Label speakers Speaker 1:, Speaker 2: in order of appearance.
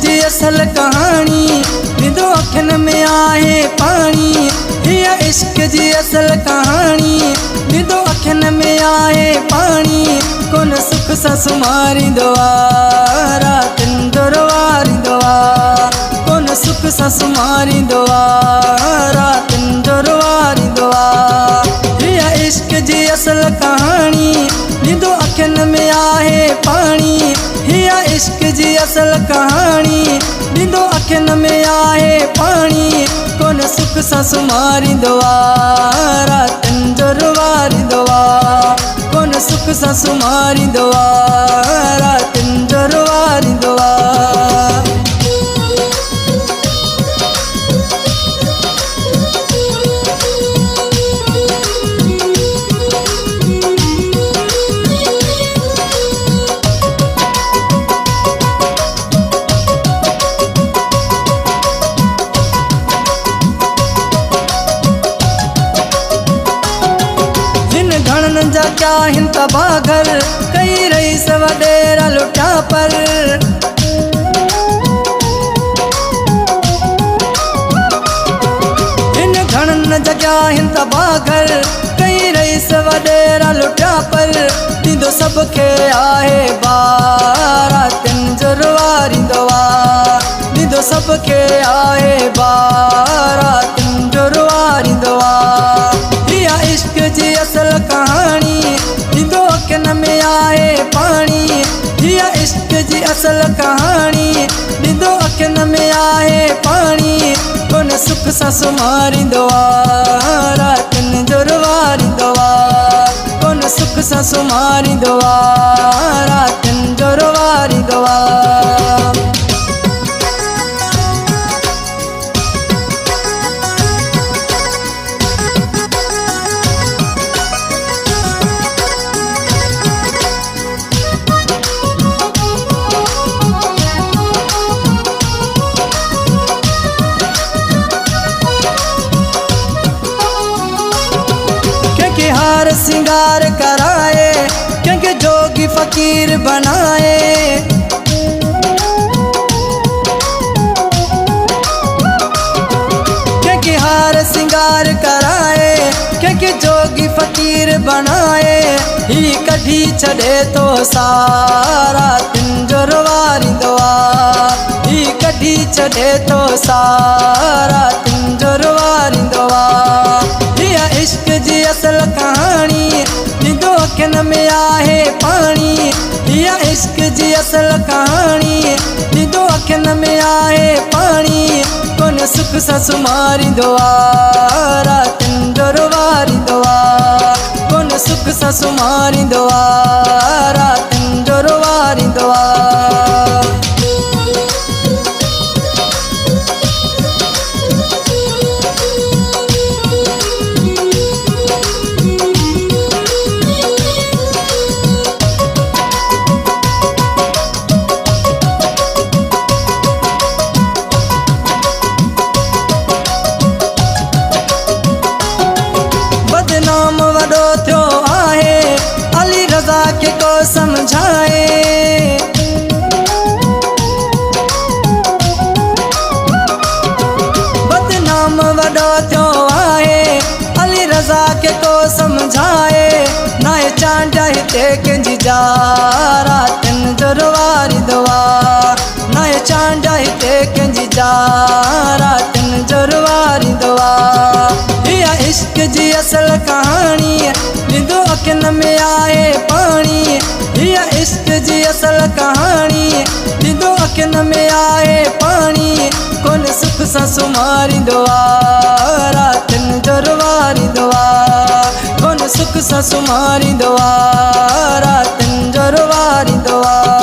Speaker 1: जी असल कहानी विदो अखिन में आहे पानी। हिया इश्क जी असल कहानी विदो अखिन में आहे पानी। कोन सुख सां सुम्हारींदो आहे रातिन जो रवारींदो आहे। कोन सुख सां सुम्हारींदो आहे रातिन जो रवारींदो आहे। हिया इश्क जी असल कहानी विदो अखिन में आहे पानी। हिया इश्क जी असल कहानी विदो अखिन में आहे पानी। कोन सुख सां सुम्हारींदो आहे रातिन जो रवारींदो आहे। कोन सुख सां सुम्हारींदो आहे रातिन जो रवारींदो आहे। घणन जा क्या हिन तबागर कई रईस वडेरा लुटा पर। हिन घणन जा क्या हिन तबागर कई रईस वडेरा लुटा पर। दीदो सबके आहे बारातिन जो रवारींदो आहे। दीदो सबके आहे बारातिन जो रवारींदो आहे। हिया इश्क जी असल कहानी विदो अखिन में आहे पानी। हिया इश्क जी असल कहानी विदो अखिन में आहे पानी। कोन सुख सां सुम्हारींदो आहे रातिन जो रवारींदो आहे। कोन सुख सां सुम्हारींदो आहे रातिन जो रवारींदो आहे। हार सिंगार कराए क्योंकि जोगी फकीर बनाए। क्योंकि हार सिंगार कराए क्योंकि जोगी फकीर बनाए। ही कढी छॾे तो सारा तिन जो रवारींदो आहे। ही कढी छॾे तो सारा तिन जो रवारींदो आहे। हिया इश्क जी असल कहानी विदो अखिन में आहे पानी। हिया इश्क जी असल कहानी विदो अखिन में आहे पानी। कोन सुख सां सुम्हारींदो आहे रातिन जो रवारींदो आहे। कोन सुख सां सुम्हारींदो आहे रातिन जो रवारींदो आहे। बदनाम वॾो थियो आहे अली रज़ा खे को समझाए। बदनाम वॾो थियो आहे अली रज़ा खे को समझाए। नाए चांड हिते कंहिंजी जा रातिन जो रवारींदो आहे। नाए चांड हिते कंहिंजी जा रातिन जो रवारींदो आहे। हिया इश्क जी असल कहानी विदो अखिन में आहे पानी। हिया इश्क जी असल कहानी विदो अखिन में आहे पानी। कोन सुख सां सुम्हारींदो आहे रातिन जो रवारींदो आहे। कोन सुख सां सुम्हारींदो आहे रातिन जो रवारींदो आहे।